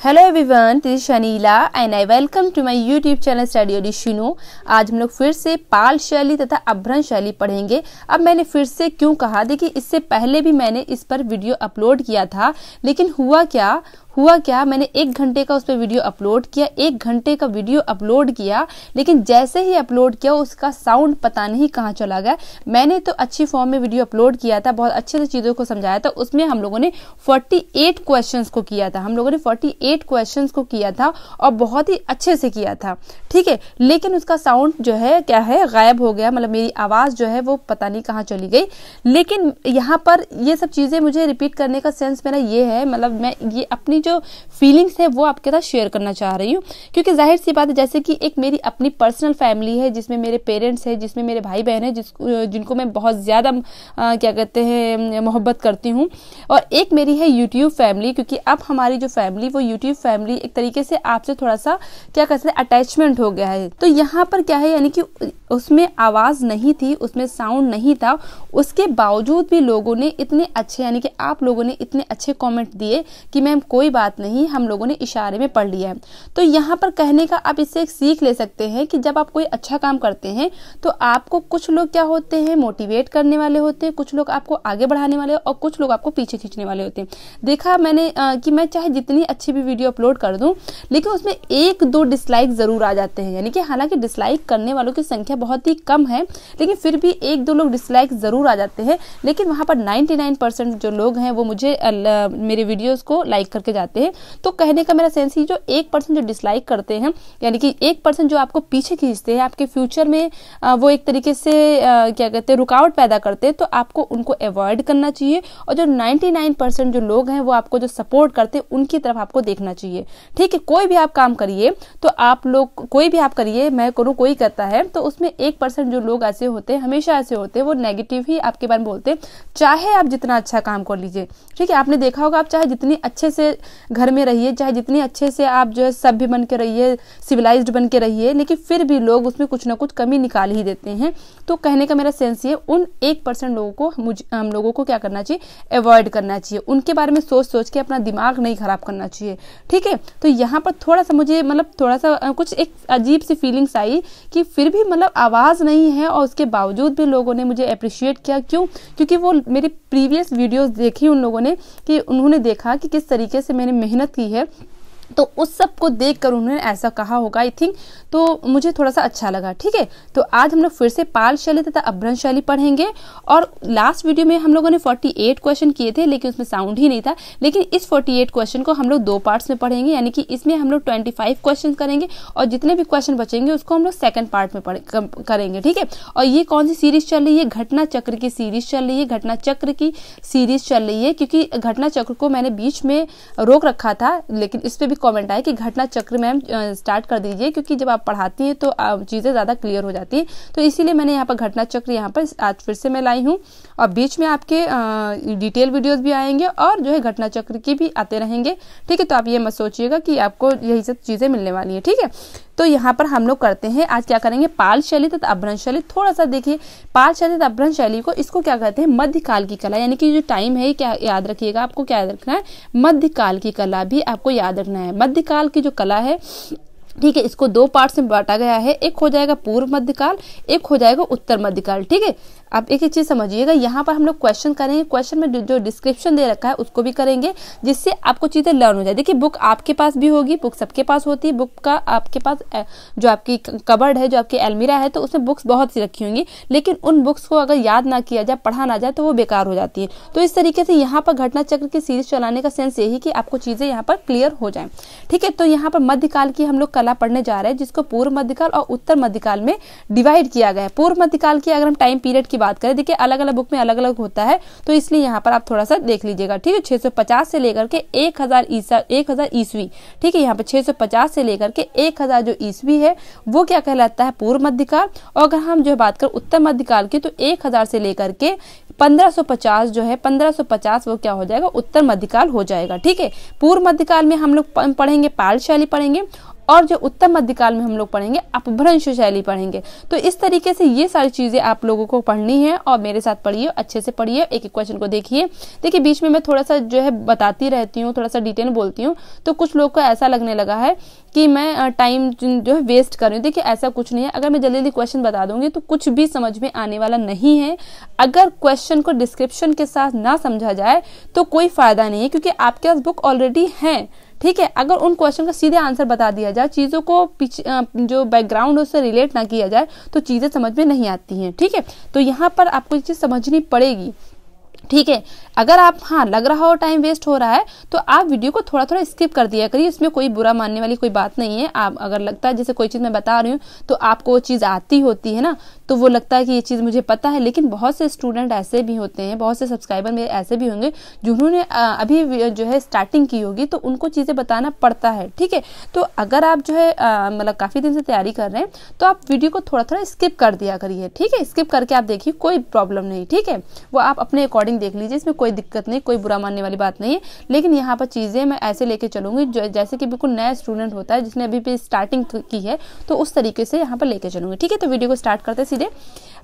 Hello everyone, this is Shanila and I welcome to my YouTube channel study ऑडिशिनो। आज हम लोग फिर से पाल शैली तथा अभ्रंश शैली पढ़ेंगे। अब मैंने फिर से क्यों कहा, देखिए इससे पहले भी मैंने इस पर वीडियो अपलोड किया था, लेकिन हुआ क्या मैंने 1 घंटे का उस पर वीडियो अपलोड किया, 1 घंटे का वीडियो अपलोड किया, लेकिन जैसे ही अपलोड किया उसका साउंड पता नहीं कहाँ चला गया। मैंने तो अच्छी फॉर्म में वीडियो अपलोड किया था, बहुत अच्छे से चीज़ों को समझाया था। उसमें हम लोगों ने 48 क्वेश्चंस को किया था, 48 क्वेश्चंस को किया था और बहुत ही अच्छे से किया था, ठीक है। लेकिन उसका साउंड जो है क्या है, गायब हो गया, मतलब मेरी आवाज़ जो है वो पता नहीं कहाँ चली गई। लेकिन यहाँ पर ये सब चीज़ें मुझे रिपीट करने का सेंस मेरा ये है, मतलब मैं ये अपनी जो फीलिंग्स है वो आपके साथ शेयर करना चाह रही हूँ, क्योंकि जाहिर सी बात है जैसे कि एक मेरी अपनी पर्सनल फैमिली है जिसमें मेरे पेरेंट्स हैं, जिसमें मेरे भाई बहन हैं, जिनको मैं बहुत ज़्यादा क्या कहते हैं मोहब्बत करती हूँ, और एक मेरी है यूट्यूब फैमिली, क्योंकि अब हमारी जो फैमिली वो यूट्यूब फैमिली एक तरीके से आपसे थोड़ा सा क्या कहते हैं अटैचमेंट हो गया है। तो यहाँ पर क्या है, यानी कि उसमें आवाज़ नहीं थी, उसमें साउंड नहीं था, उसके बावजूद भी लोगों ने इतने अच्छे, यानी कि आप लोगों ने इतने अच्छे कमेंट दिए कि मैम कोई बात नहीं, हम लोगों ने इशारे में पढ़ लिया है। तो यहाँ पर कहने का आप इससे एक सीख ले सकते हैं कि जब आप कोई अच्छा काम करते हैं तो आपको कुछ लोग क्या होते हैं, मोटिवेट करने वाले होते हैं, कुछ लोग आपको आगे बढ़ाने वाले और कुछ लोग आपको पीछे खींचने वाले होते हैं। देखा मैंने कि मैं चाहे जितनी अच्छी भी वीडियो अपलोड कर दूं, लेकिन उसमें 1-2 डिसलाइक जरूर आ जाते हैं, यानी कि हालांकि डिसलाइक करने वालों की संख्या बहुत ही कम है, लेकिन फिर भी 1-2 लोग डिसलाइक जरूर आ जाते हैं। लेकिन वहां पर 99% जो लोग हैं वो मुझे मेरे वीडियोस को लाइक करके जाते हैं। तो कहने का मेरा सेंस ही, जो 1% जो डिसलाइक करते हैं, यानी कि 1% जो आपको पीछे खींचते हैं, आपके फ्यूचर में वो एक तरीके से क्या कहते हैं रुकावट पैदा करते हैं, तो आपको उनको अवॉइड करना चाहिए। और जो 99% जो लोग हैं वो आपको जो सपोर्ट करते हैं उनकी तरफ आपको देखना चाहिए, ठीक है। कोई भी आप काम करिए तो आप लोग, कोई भी आप करिए, मैं करूँ कोई करता है, तो उसमें 1% जो लोग ऐसे होते हैं, हमेशा ऐसे होते हैं, वो नेगेटिव ही आपके बारे में बोलते हैं, चाहे आप जितना अच्छा काम कर लीजिए, ठीक है। आपने देखा होगा, आप चाहे जितनी अच्छे से घर में रहिए, चाहे जितनी अच्छे से आप जो है सभ्य बन के रहिए, सिविलाइज्ड बन के रहिए, लेकिन फिर भी लोग उसमें कुछ ना कुछ कमी निकाल ही देते हैं। तो कहने का मेरा सेंस ये, उन 1% लोगों को हम लोगों को क्या करना चाहिए, अवॉइड करना चाहिए। उनके बारे में सोच के अपना दिमाग नहीं खराब करना चाहिए, ठीक है। तो यहाँ पर थोड़ा सा मुझे मतलब थोड़ा सा कुछ एक अजीब सी फीलिंग्स आई कि फिर भी मतलब आवाज़ नहीं है और उसके बावजूद भी लोगों ने मुझे अप्रिशिएट किया। क्यों? क्योंकि वो मेरी प्रीवियस वीडियोस देखी उन लोगों ने, कि उन्होंने देखा कि किस तरीके से मैंने मेहनत की है, तो उस सब को देखकर उन्होंने ऐसा कहा होगा आई थिंक, तो मुझे थोड़ा सा अच्छा लगा, ठीक है। तो आज हम लोग फिर से पाल शैली तथा अभ्रंश शैली पढ़ेंगे। और लास्ट वीडियो में हम लोगों ने 48 क्वेश्चन किए थे, लेकिन उसमें साउंड ही नहीं था। लेकिन इस 48 क्वेश्चन को हम लोग 2 पार्ट्स में पढ़ेंगे, यानी कि इसमें हम लोग 25 क्वेश्चन करेंगे और जितने भी क्वेश्चन बचेंगे उसको हम लोग सेकंड पार्ट में करेंगे, ठीक है। और ये कौन सी सीरीज चल रही है? घटना चक्र की सीरीज चल रही है, घटना चक्र की सीरीज चल रही है, क्योंकि घटना चक्र को मैंने बीच में रोक रखा था, लेकिन इस पे भी कमेंट आया कि घटना चक्र मैम स्टार्ट कर दीजिए, क्योंकि जब आप पढ़ाती हैं तो चीज़ें ज़्यादा क्लियर हो जाती हैं। तो इसीलिए मैंने यहाँ पर घटना चक्र यहाँ पर आज फिर से मैं लाई हूँ, और बीच में आपके डिटेल वीडियोस भी आएंगे और जो है घटना चक्र की भी आते रहेंगे, ठीक है। तो आप ये मत सोचिएगा कि आपको यही सब चीज़ें मिलने वाली है, ठीक है। तो यहाँ पर हम लोग करते हैं, आज क्या करेंगे, पाल शैली तथा अभ्रंश शैली। थोड़ा सा देखिए, पाल शैली तथा अभ्रंश शैली को, इसको क्या कहते हैं, मध्यकाल की कला, यानी कि जो टाइम है क्या याद रखिएगा, आपको क्या याद रखना है, मध्यकाल की कला भी आपको याद रखना है। मध्यकाल की जो कला है, ठीक है, इसको 2 पार्ट्स में बांटा गया है। एक हो जाएगा पूर्व मध्यकाल, एक हो जाएगा उत्तर मध्यकाल, ठीक है। आप एक चीज समझिएगा, यहाँ पर हम लोग क्वेश्चन करेंगे, क्वेश्चन में जो डिस्क्रिप्शन दे रखा है उसको भी करेंगे, जिससे आपको चीजें लर्न हो जाए। देखिए बुक आपके पास भी होगी, बुक सबके पास होती है, बुक का आपके पास जो आपकी कबर्ड है, जो आपकी अलमीरा है, तो उसमें बुक्स बहुत सी रखी होंगी, लेकिन उन बुक्स को अगर याद ना किया जाए, पढ़ा ना जाए, तो वो बेकार हो जाती है। तो इस तरीके से यहाँ पर घटना चक्र की सीरीज चलाने का सेंस यही कि आपको चीजें यहाँ पर क्लियर हो जाए, ठीक है। तो यहाँ पर मध्यकाल की हम लोग कला पढ़ने जा रहे हैं, जिसको पूर्व मध्यकाल और उत्तर मध्यकाल में डिवाइड किया गया है। पूर्व मध्यकाल की अगर हम टाइम पीरियड की बात करें, देखिए अलग अलग बुक में अलग अलग होता है, तो इसलिए यहाँ पर आप थोड़ा सा देख लीजिएगा, ठीक है। 650 से लेकर के 1000 ईस्वी, ठीक है। यहाँ पे 650 से लेकर के 1000 जो ईस्वी है वो क्या कहलाता है, पूर्व मध्यकाल। और अगर हम जो बात करें उत्तर मध्यकाल की, तो 1000 से लेकर के 1550 जो है, 1550 वो क्या हो जाएगा, उत्तर मध्यकाल हो जाएगा, ठीक है। पूर्व मध्यकाल में हम लोग पढ़ेंगे पाल शैली पढ़ेंगे, और जो उत्तर मध्यकाल में हम लोग पढ़ेंगे अपभ्रंश शैली पढ़ेंगे। तो इस तरीके से ये सारी चीजें आप लोगों को पढ़नी है और मेरे साथ पढ़िए, अच्छे से पढ़िए, एक एक क्वेश्चन को देखिए। देखिए बीच में मैं थोड़ा सा जो है बताती रहती हूँ, थोड़ा सा डिटेल बोलती हूँ, तो कुछ लोग को ऐसा लगने लगा है कि मैं टाइम जो है वेस्ट कर रही हूँ। देखिए ऐसा कुछ नहीं है, अगर मैं जल्दी जल्दी क्वेश्चन बता दूंगी तो कुछ भी समझ में आने वाला नहीं है। अगर क्वेश्चन को डिस्क्रिप्शन के साथ ना समझा जाए तो कोई फायदा नहीं है, क्योंकि आपके पास बुक ऑलरेडी है, ठीक है। अगर उन क्वेश्चन का सीधे आंसर बता दिया जाए, चीजों को पीछे जो बैकग्राउंड है उससे रिलेट ना किया जाए, तो चीजें समझ में नहीं आती हैं, ठीक है। तो यहाँ पर आपको ये चीज समझनी पड़ेगी, ठीक है। अगर आप लग रहा हो टाइम वेस्ट हो रहा है तो आप वीडियो को थोड़ा थोड़ा स्किप कर दिया करिए, इसमें कोई बुरा मानने वाली कोई बात नहीं है। आप अगर लगता है जैसे कोई चीज मैं बता रही हूँ तो आपको वो चीज आती होती है ना, तो वो लगता है कि ये चीज मुझे पता है, लेकिन बहुत से स्टूडेंट ऐसे भी होते हैं, बहुत से सब्सक्राइबर मेरे ऐसे भी होंगे जिन्होंने अभी जो है स्टार्टिंग की होगी, तो उनको चीजें बताना पड़ता है, ठीक है। तो अगर आप जो है मतलब काफी दिन से तैयारी कर रहे हैं तो आप वीडियो को थोड़ा थोड़ा स्किप कर दिया करिए, ठीक है। स्किप करके आप देखिए, कोई प्रॉब्लम नहीं, ठीक है। वो आप अपने अकॉर्डिंग देख लीजिए, इसमें कोई दिक्कत नहीं, कोई बुरा मानने वाली बात नहीं है। लेकिन यहाँ पर चीजें मैं ऐसे लेके चलूंगी जैसे कि बिल्कुल नया स्टूडेंट होता है जिसने अभी भी स्टार्टिंग की है, तो उस तरीके से यहाँ पर लेके चलूंगी, ठीक है। तो वीडियो को स्टार्ट करते हैं सीधे।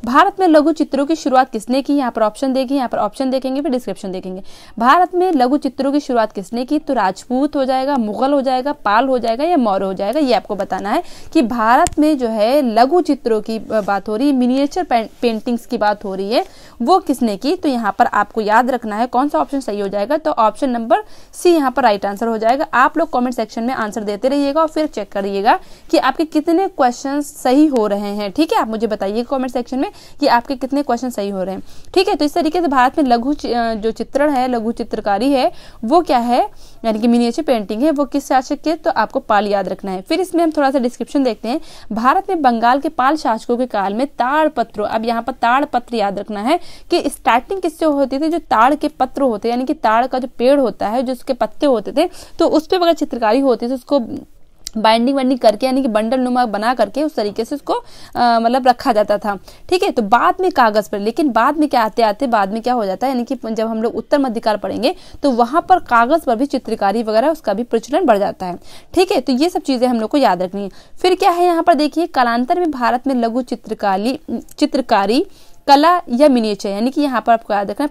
भारत में लघु चित्रों की शुरुआत किसने की? यहाँ पर ऑप्शन देगी, यहाँ पर ऑप्शन देखेंगे, फिर डिस्क्रिप्शन देखेंगे। भारत में लघु चित्रों की शुरुआत किसने की? तो राजपूत हो जाएगा, मुगल हो जाएगा, पाल हो जाएगा या मौर्य हो जाएगा। ये आपको बताना है कि भारत में जो है लघु चित्रों की बात हो रही है, मिनिएचर पेंटिंग्स की बात हो रही है, वो किसने की? तो यहाँ पर आपको याद रखना है कौन सा ऑप्शन सही हो जाएगा। तो ऑप्शन नंबर सी यहाँ पर राइट आंसर हो जाएगा। आप लोग कमेंट सेक्शन में आंसर देते रहिएगा और फिर चेक करिएगा कि आपके कितने क्वेश्चन सही हो रहे हैं, ठीक है। आप मुझे बताइए कमेंट सेक्शन में कि आपके कितने क्वेश्चन सही हो रहे हैं, ठीक है। तो इस तरीके से भारत में लघु जो चित्रण है, लघु चित्रकारी है, वो क्या है, यानी कि मिनिएचर पेंटिंग है, वो किस शासक के? तो आपको पाल याद रखना है। फिर इसमें हम थोड़ा सा डिस्क्रिप्शन देखते हैं। भारत में बंगाल के पाल शासकों के काल में ताड़ पत्र, अब यहाँ पर ताड़ पत्र याद रखना है कि स्टार्टिंग किससे होती थी? जो ताड़ के पत्र होते हैं, यानी कि ताड़ का जो पेड़ होता है, जो उसके पत्ते होते थे, तो उस पर अगर चित्रकारी होती थी, उसको बाइंडिंग वाइंडिंग करके, यानी कि बंडल नुमा बना करके उस तरीके से उसको मतलब रखा जाता था, ठीक है। तो बाद में कागज पर, लेकिन बाद में क्या आते आते बाद में क्या हो जाता है, यानी कि जब हम लोग उत्तर मध्यकाल पढ़ेंगे तो वहां पर कागज पर भी चित्रकारी वगैरह उसका भी प्रचलन बढ़ जाता है, ठीक है। तो ये सब चीजें हम लोग को याद रखनी है। फिर क्या है यहाँ पर देखिए, कालांतर में भारत में लघु चित्रकारी कला या मिनिएचर, यानी कि यहाँ पर आपको याद रखना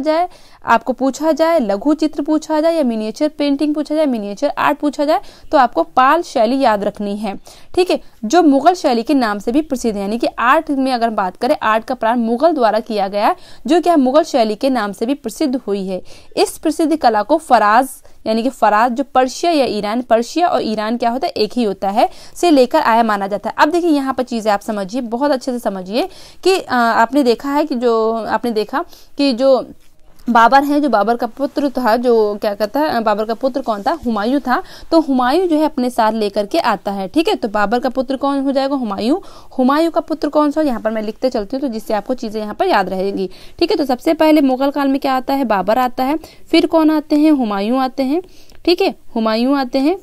है, आपको पूछा जाए लघु चित्र पूछा जाए या मिनिएचर पेंटिंग पूछा जाए, मिनिएचर आर्ट पूछा जाए, तो आपको पाल शैली याद रखनी है, ठीक है, जो मुगल शैली के नाम से भी प्रसिद्ध है। यानी कि आर्ट में अगर बात करें, आर्ट का प्रारंभ मुगल द्वारा किया गया, जो क्या मुगल शैली के नाम से भी प्रसिद्ध हुई है। इस प्रसिद्ध कला को फराज, यानी कि फराज जो पर्शिया या ईरान, पर्शिया और ईरान क्या होता है, एक ही होता है, से लेकर आया माना जाता है। अब देखिए यहाँ पर चीजें आप समझिए, बहुत अच्छे से समझिए कि आपने देखा कि जो बाबर है, जो बाबर का पुत्र था, जो क्या कहता है, बाबर का पुत्र कौन था? हुमायूं था। तो हुमायूं जो है अपने साथ लेकर के आता है, ठीक है। तो बाबर का पुत्र कौन हो जाएगा? हुमायूं। हुमायूं का पुत्र कौन सा? यहाँ पर मैं लिखते चलती हूँ तो जिससे आपको चीजें यहाँ पर याद रहेगी, ठीक है। तो सबसे पहले मुगल काल में क्या आता है? बाबर आता है। फिर कौन आते हैं? हुमायूं आते हैं, ठीक है, हुमायूं आते हैं,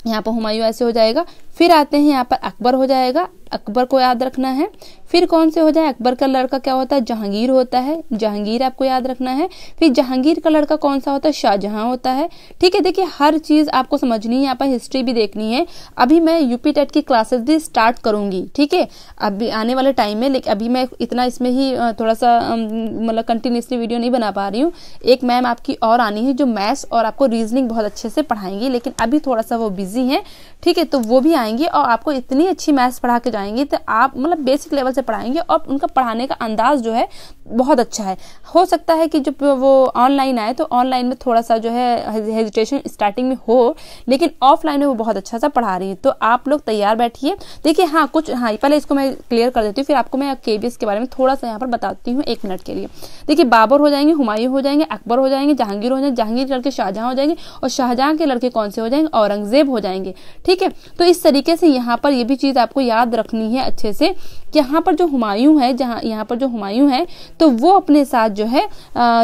यहाँ पर हुमायूं ऐसे हो जाएगा। फिर आते हैं यहाँ पर अकबर हो जाएगा, अकबर को याद रखना है। फिर कौन से हो जाए? अकबर का लड़का क्या होता है? जहांगीर होता है, जहांगीर आपको याद रखना है। फिर जहांगीर का लड़का कौन सा होता है? शाहजहां होता है, ठीक है। देखिए हर चीज आपको समझनी है, यहाँ पर हिस्ट्री भी देखनी है। अभी मैं यूपी टेट की क्लासेस भी स्टार्ट करूंगी, ठीक है, अभी आने वाले टाइम में। लेकिन अभी मैं इतना इसमें ही थोड़ा सा मतलब कंटिन्यूसली वीडियो नहीं बना पा रही हूँ। एक मैम आपकी और आनी है जो मैथ्स और आपको रीजनिंग बहुत अच्छे से पढ़ाएंगी, लेकिन अभी थोड़ा सा वो बिजी है, ठीक है। तो वो भी आएंगी और आपको इतनी अच्छी मैथ्स पढ़ा के जाएंगी, तो आप मतलब बेसिक लेवल से पढ़ाएंगे और उनका पढ़ाने का अंदाज जो है बहुत अच्छा है। हो सकता है कि जब वो ऑनलाइन आए तो ऑनलाइन में थोड़ा सा जो है हेजिटेशन स्टार्टिंग में हो, लेकिन ऑफलाइन में वो बहुत अच्छा सा पढ़ा रही है। तो आप लोग तैयार बैठिए। देखिए पहले इसको मैं क्लियर कर देती हूँ, फिर आपको मैं केबीएस के बारे में थोड़ा सा यहाँ पर बताती हूँ 1 मिनट के लिए। देखिए बाबर हो जाएंगे, हुमायूं हो जाएंगे, अकबर हो जाएंगे, जहांगीर जहांगीर के लड़के शाहजहां हो जाएंगे, और शाहजहां के लड़के कौन से हो जाएंगे? औरंगजेब हो जाएंगे, ठीक है। तो इस तरीके से यहाँ पर ये भी चीज आपको याद रखनी है अच्छे से, यहाँ पर जो हुमायूं है, यहाँ पर जो हुमायूं है तो वो अपने साथ जो है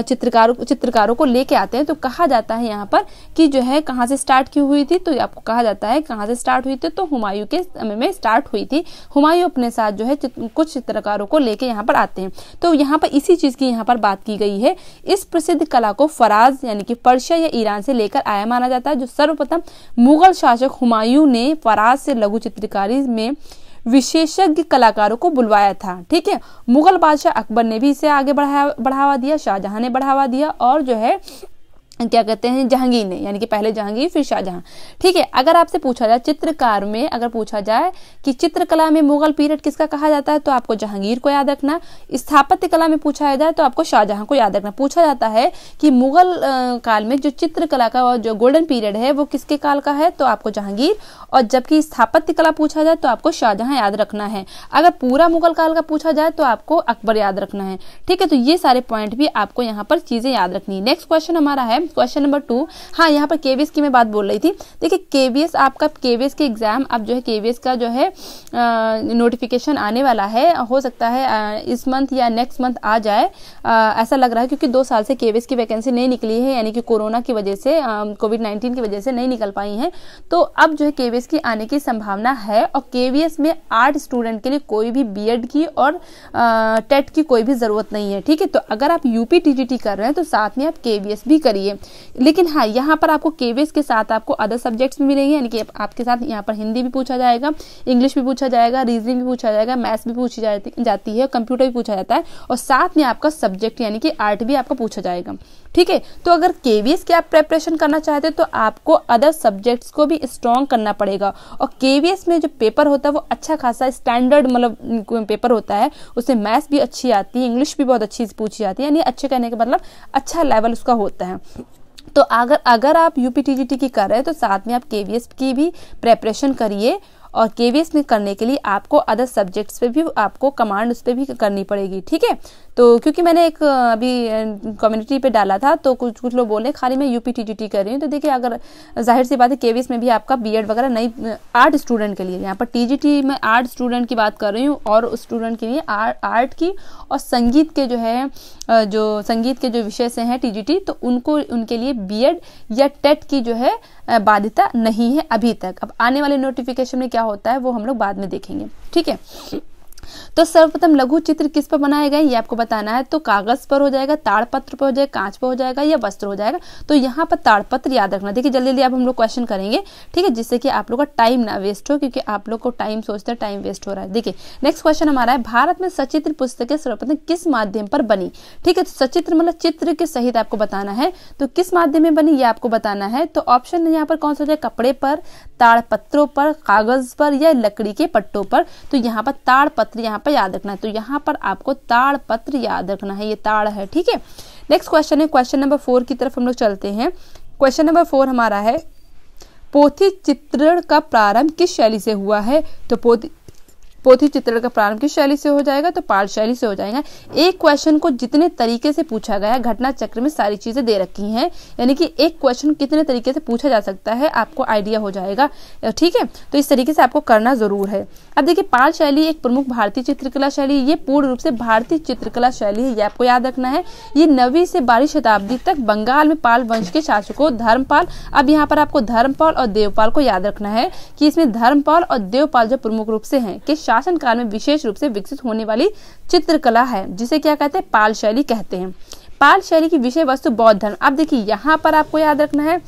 चित्रकारों को लेके आते हैं। तो कहा जाता है यहाँ पर कि जो है कहाँ से स्टार्ट क्यों हुई थी, तो आपको कहा जाता है कहाँ से स्टार्ट हुई थी, तो हुमायूं के समय में स्टार्ट हुई थी। हुमायूं अपने साथ जो है कुछ चित्रकारों को लेके यहाँ पर आते हैं। तो यहाँ पर इसी चीज की यहाँ पर बात की गई है। इस प्रसिद्ध कला को फराज यानी कि पर्शिया या ईरान से लेकर आया माना जाता है। जो सर्वप्रथम मुगल शासक हुमायूं ने फराज से लघु चित्रकारी में विशेषज्ञ कलाकारों को बुलवाया था। ठीक है, मुगल बादशाह अकबर ने भी इसे आगे बढ़ावा दिया, शाहजहां ने बढ़ावा दिया, और जो है क्या कहते हैं जहांगीर ने, यानी कि पहले जहांगीर फिर शाहजहां। ठीक है, अगर आपसे पूछा जाए चित्रकार में, अगर पूछा जाए कि चित्रकला में मुगल पीरियड किसका कहा जाता है, तो आपको जहांगीर को याद रखना। स्थापत्य कला में पूछा जाए तो आपको शाहजहां को याद रखना। पूछा जाता है कि मुगल काल में जो चित्रकला का जो गोल्डन पीरियड है वो किसके काल का है, तो आपको जहांगीर, और जबकि स्थापत्य कला पूछा जाए तो आपको शाहजहां याद रखना है। अगर पूरा मुगल काल का पूछा जाए तो आपको अकबर याद रखना है। ठीक है, तो ये सारे पॉइंट भी आपको यहाँ पर चीजें याद रखनी है। नेक्स्ट क्वेश्चन हमारा है क्वेश्चन नंबर 2। हाँ, यहाँ पर केवीएस की मैं बात बोल रही थी। देखिए केवीएस आपका, केवीएस के एग्जाम अब जो है केवीएस का जो है नोटिफिकेशन आने वाला है, हो सकता है इस मंथ या नेक्स्ट मंथ आ जाए, ऐसा लग रहा है, क्योंकि 2 साल से केवीएस की वैकेंसी नहीं निकली है, यानी कि कोरोना की वजह से, कोविड-19 की वजह से नहीं निकल पाई है। तो अब जो है केवीएस की आने की संभावना है। और केवीएस में आर्ट स्टूडेंट के लिए कोई भी बीएड की और टेट की कोई भी जरूरत नहीं है। ठीक है, तो अगर आप यूपी टीजीटी कर रहे हैं तो साथ में आप केवीएस भी करिए। लेकिन हाँ, यहाँ पर आपको केवीएस के साथ आपको अदर सब्जेक्ट्स भी मिलेंगे, यानी कि आपके साथ यहाँ पर हिंदी भी पूछा जाएगा, इंग्लिश भी पूछा जाएगा, रीजनिंग भी पूछा जाएगा, मैथ्स भी पूछी जाती है, कंप्यूटर भी पूछा जाता है, और साथ में आपका सब्जेक्ट यानी कि आर्ट भी आपका पूछा जाएगा। ठीक है, तो अगर केवीएस की आप प्रेपरेशन करना चाहते हैं तो आपको अदर सब्जेक्ट्स को भी स्ट्रॉन्ग करना पड़ेगा। और केवीएस में जो पेपर होता है वो अच्छा खासा स्टैंडर्ड मतलब पेपर होता है, उसमें मैथ्स भी अच्छी आती है, इंग्लिश भी बहुत अच्छी पूछी जाती है, यानी अच्छे कहने का मतलब अच्छा लेवल उसका होता है। तो अगर आप यूपी टीजीटी की कर रहे हैं तो साथ में आप केवीएस की भी प्रेपरेशन करिए। और केवीएस में करने के लिए आपको अदर सब्जेक्ट्स पे भी आपको कमांड उस पर भी करनी पड़ेगी। ठीक है, तो क्योंकि मैंने एक अभी कम्युनिटी पे डाला था तो कुछ लोग बोले खाली मैं यूपी टीजीटी कर रही हूँ, तो देखिए अगर जाहिर सी बात है केवीएस में भी आपका बीएड वगैरह नहीं, आर्ट स्टूडेंट के लिए, यहाँ पर टीजीटी में आर्ट स्टूडेंट की बात कर रही हूँ, और स्टूडेंट के लिए आर्ट की और संगीत के जो है संगीत के जो विषय से हैं टीजीटी, तो उनके लिए बीएड या टेट की जो है बाध्यता नहीं है अभी तक। अब आने वाले नोटिफिकेशन में क्या होता है वो हम लोग बाद में देखेंगे। ठीक है, तो सर्वप्रथम लघु चित्र किस पर बनाए गए ये आपको बताना है। तो कागज पर हो जाएगा, ताड़पत्र पर हो जाएगा, कांच पर हो जाएगा, या वस्त्र हो जाएगा। तो यहाँ पर ताड़पत्र याद रखना। देखिए जल्दी जल्दी अब हम लोग क्वेश्चन करेंगे, ठीक है, जिससे कि आप लोग का टाइम ना वेस्ट हो, क्योंकि आप लोग को टाइम सोचते हैं टाइम वेस्ट हो रहा है। देखिए नेक्स्ट क्वेश्चन हमारा है, भारत में सचित्र पुस्तकें सर्वप्रथम किस माध्यम पर बनी। ठीक है, तो सचित्र मतलब चित्र के सहित आपको बताना है, तो किस माध्यम में बनी ये आपको बताना है। तो ऑप्शन यहाँ पर कौन सा हो जाए, कपड़े पर, ताड़पत्रों पर, कागज पर, या लकड़ी के पट्टों पर। तो यहाँ पर ताड़पत्र यहाँ पर याद रखना है, तो यहाँ पर आपको ताड़पत्र याद रखना है, ये ताड़ है। ठीक है, नेक्स्ट क्वेश्चन है क्वेश्चन नंबर 4 की तरफ हम लोग चलते हैं। क्वेश्चन नंबर 4 हमारा है, पोथी चित्रण का प्रारंभ किस शैली से हुआ है। तो पोथी चित्रण का प्रारंभ किस शैली से हो जाएगा, तो पाल शैली से हो जाएगा। एक क्वेश्चन को जितने तरीके से पूछा गया है, घटना चक्र में सारी चीजें दे रखी हैं, यानी कि एक क्वेश्चन कितने तरीके से पूछा जा सकता है आपको आइडिया हो जाएगा। ठीक है, तो इस तरीके से आपको करना जरूर है। अब देखिए पाल शैली एक प्रमुख भारतीय चित्रकला शैली, ये पूर्ण रूप से भारतीय चित्रकला शैली है, ये आपको याद रखना है। ये 9वीं से 12वीं शताब्दी तक बंगाल में पाल वंश के शासकों धर्मपाल, अब यहाँ पर आपको धर्मपाल और देवपाल को याद रखना है कि इसमें धर्मपाल और देवपाल जो प्रमुख रूप से हैं कि शासन काल में विशेष रूप से विकसित होने वाली चित्रकला है, जिसे क्या कहते हैं, पाल शैली कहते हैं। पाल शैली की विषय वस्तु बौद्ध धर्म। अब देखिए यहाँ पर आपको याद रखना है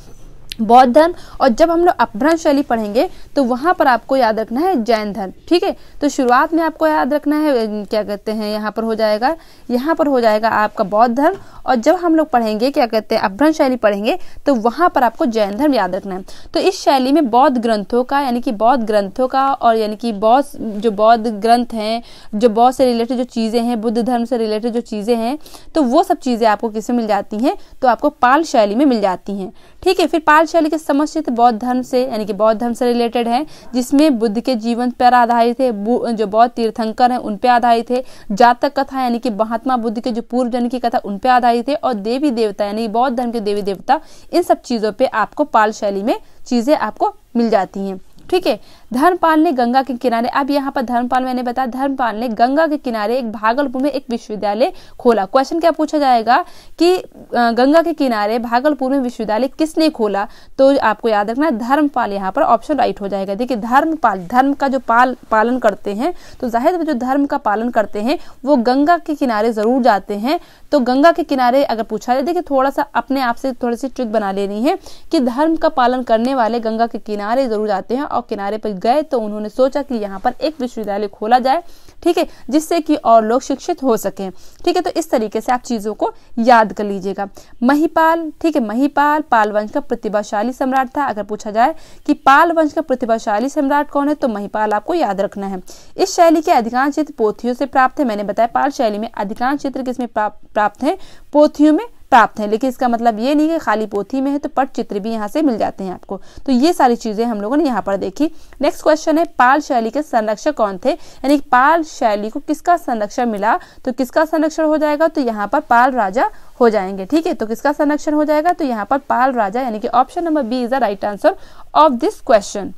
बौद्ध धर्म, और जब हम लोग अपभ्रंश शैली पढ़ेंगे तो वहां पर आपको याद रखना है जैन धर्म। ठीक है, तो शुरुआत में आपको याद रखना है क्या कहते हैं, यहाँ पर हो जाएगा आपका बौद्ध धर्म, और जब हम लोग पढ़ेंगे क्या कहते हैं अपभ्रंश शैली पढ़ेंगे तो वहां पर आपको जैन धर्म याद रखना है। तो इस शैली में बौद्ध ग्रंथों का और यानी कि जो बौद्ध ग्रंथ हैं, जो बौद्ध से रिलेटेड जो चीजें हैं, बुद्ध धर्म से रिलेटेड जो चीजें हैं, तो वो सब चीजें आपको किसमें मिल जाती हैं, तो आपको पाल शैली में मिल जाती हैं। ठीक है, फिर पाल शैली के समचित्त बौद्ध धर्म से यानी कि बौद्ध धर्म से रिलेटेड है, जिसमें बुद्ध के जीवन पर आधारित है, जो बौद्ध तीर्थंकर हैं उन पे आधारित है, जातक कथा यानी कि महात्मा बुद्ध के जो पूर्व जन्म की कथा उन पे आधारित है, और देवी देवता यानी बौद्ध धर्म के देवी देवता, इन सब चीजों पे आपको पाल शैली में चीजें आपको मिल जाती हैं। ठीक है, धर्मपाल ने गंगा के किनारे, अब यहाँ पर धर्मपाल मैंने बताया, धर्मपाल ने गंगा के किनारे एक भागलपुर में एक विश्वविद्यालय खोला। क्वेश्चन क्या पूछा जाएगा कि गंगा के किनारे भागलपुर में विश्वविद्यालय किसने खोला, तो आपको याद रखना धर्मपाल, यहाँ पर ऑप्शन राइट हो जाएगा। देखिए धर्मपाल, धर्म का जो पालन करते हैं, तो जाहिर जो धर्म का पालन करते हैं वो गंगा के किनारे जरूर जाते हैं। तो गंगा के किनारे अगर पूछा जाए, देखिए थोड़ा सा अपने आप से थोड़ी सी ट्रिक बना लेनी है कि धर्म का पालन करने वाले गंगा के किनारे जरूर जाते हैं, और किनारे पर गए तो उन्होंने सोचा कि यहाँ पर एक विश्वविद्यालय खोला जाए, ठीक है, जिससे कि और लोग शिक्षित हो सके, ठीक है। तो इस तरीके से आप चीजों को याद कर लीजिएगा। महिपाल, ठीक है, महिपाल पाल वंश का प्रतिभाशाली सम्राट था। अगर पूछा जाए कि पाल वंश का प्रतिभाशाली सम्राट कौन है, तो महिपाल आपको याद रखना है। इस शैली के अधिकांश चित्र पोथियों से प्राप्त है। मैंने बताया पाल शैली में अधिकांश चित्र किसमें प्राप्त है, पोथियों में प्राप्त है, लेकिन इसका मतलब ये नहीं कि खाली पोथी में है, तो पटचित्र भी यहाँ से मिल जाते हैं आपको। तो ये सारी चीजें हम लोगों ने यहाँ पर देखी। नेक्स्ट क्वेश्चन है, पाल शैली के संरक्षक कौन थे, यानी पाल शैली को किसका संरक्षण मिला, तो किसका संरक्षण हो जाएगा, तो यहाँ पर पाल राजा हो जाएंगे, ठीक है। तो किसका संरक्षण हो जाएगा, तो यहाँ पर पाल राजा, यानी कि option number B is the right answer of this question.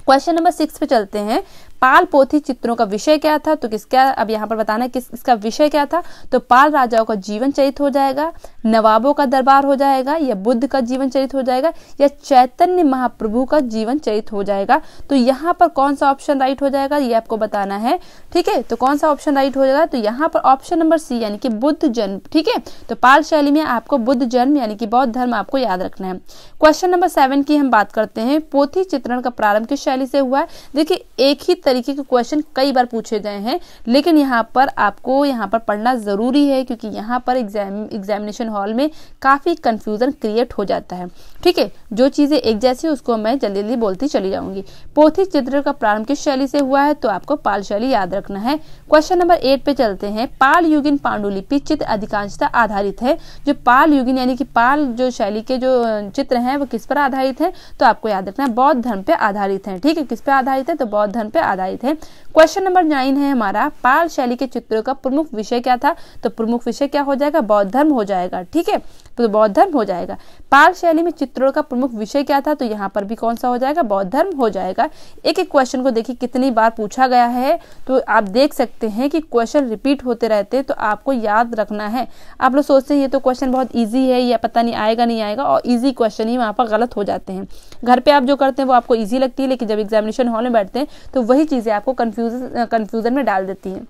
Question number 6 पे चलते हैं। पाल पोथी चित्रों का विषय क्या था, तो किसका, अब यहाँ पर बताना है कि इसका विषय क्या था, तो पाल राजाओं का जीवन चरित्र हो जाएगा, नवाबों का दरबार हो जाएगा, या बुद्ध का जीवन चरित्र हो जाएगा, या चैतन्य महाप्रभु का जीवन चरित्र हो जाएगा। तो यहाँ पर कौन सा ऑप्शन राइट हो जाएगा, ये आपको बताना है, ठीक है। तो कौन सा ऑप्शन राइट हो जाएगा, तो यहाँ पर ऑप्शन नंबर सी, यानी कि बुद्ध जन्म, ठीक है। तो पाल शैली में आपको बुद्ध जन्म यानी कि बौद्ध धर्म आपको याद रखना है। क्वेश्चन नंबर 7 की हम बात करते हैं, पोथी चित्रण का प्रारंभ किस शैली से हुआ है। देखिए एक ही तरीके के क्वेश्चन कई बार पूछे गए हैं, लेकिन यहाँ पर आपको यहाँ पर पढ़ना जरूरी है, क्योंकि यहाँ पर एग्जामिनेशन हॉल में काफी कंफ्यूजन क्रिएट हो जाता है, ठीक है। जो चीजें एक जैसी उसको मैं जल्दी जल्दी बोलती चली जाऊंगी। पोथी चित्रण का प्रारंभ किस शैली से हुआ है, तो आपको पाल शैली याद रखना है। क्वेश्चन नंबर 8 पे चलते हैं। पाल युगीन पांडुलिपि चित्र अधिकांशतः आधारित है। जो पाल युगीन यानी कि पाल जो शैली के जो चित्र हैं वो किस पर आधारित है, तो आपको याद रखना है बौद्ध धर्म पे आधारित है, ठीक है। किस पे आधारित है, तो बौद्ध धर्म पे आधारित है। क्वेश्चन नंबर 9 है हमारा, पाल शैली के चित्रों का प्रमुख विषय क्या था, तो प्रमुख विषय क्या हो जाएगा, बौद्ध धर्म हो जाएगा, ठीक है। तो बौद्ध धर्म हो जाएगा। पाल शैली में चित्रों का प्रमुख विषय क्या था, तो यहाँ पर भी कौन सा हो जाएगा, बौद्ध धर्म हो जाएगा। एक एक क्वेश्चन को देखिए कितनी बार पूछा गया है, तो आप देख सकते हैं कि क्वेश्चन रिपीट होते रहते हैं, तो आपको याद रखना है। आप लोग सोचते हैं ये तो क्वेश्चन बहुत ईजी है, या पता नहीं आएगा नहीं आएगा, और ईजी क्वेश्चन ही वहाँ पर गलत हो जाते हैं। घर पे आप जो करते हैं वो आपको ईजी लगती है, लेकिन जब एग्जामिनेशन हॉल में बैठते हैं तो वही चीजें आपको कंफ्यूजन में डाल देती हैं,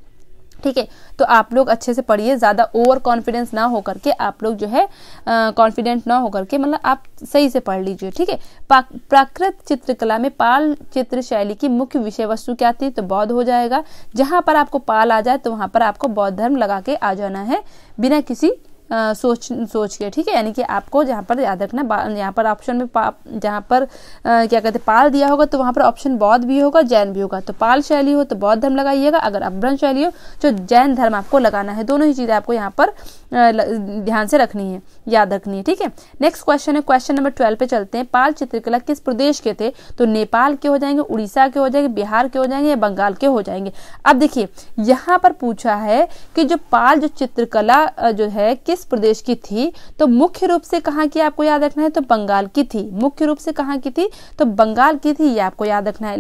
ठीक है। तो आप लोग अच्छे से पढ़िए, ज्यादा ओवर कॉन्फिडेंस ना होकर के, आप लोग जो है कॉन्फिडेंट ना होकर के, मतलब आप सही से पढ़ लीजिए, ठीक है। प्राकृत चित्रकला में पाल चित्र शैली की मुख्य विषय वस्तु क्या थी, तो बौद्ध हो जाएगा। जहां पर आपको पाल आ जाए तो वहां पर आपको बौद्ध धर्म लगा के आ जाना है, बिना किसी सोच के, ठीक है। यानी कि आपको जहाँ पर याद रखना, यहाँ पर ऑप्शन में जहाँ पर क्या कहते हैं पाल दिया होगा, तो वहाँ पर ऑप्शन बौद्ध भी होगा, जैन भी होगा। तो पाल शैली हो तो बौद्ध धर्म लगाइएगा, अगर अभ्रंश शैली हो तो जैन धर्म आपको लगाना है। दोनों ही चीजें आपको यहाँ पर ध्यान से रखनी है, याद रखनी है, ठीक है। नेक्स्ट क्वेश्चन है, क्वेश्चन नंबर 12 पे चलते हैं। पाल चित्रकला किस प्रदेश के थे, तो नेपाल के हो जाएंगे, उड़ीसा के हो जाएंगे, बिहार के हो जाएंगे, या बंगाल के हो जाएंगे। अब देखिए यहाँ पर पूछा है कि जो पाल जो चित्रकला जो है किस प्रदेश की थी, तो मुख्य रूप से कहाँ की आपको याद रखना है, तो बंगाल की थी। मुख्य रूप से कहाँ की थी, तो बंगाल की थी, ये आपको याद रखना है।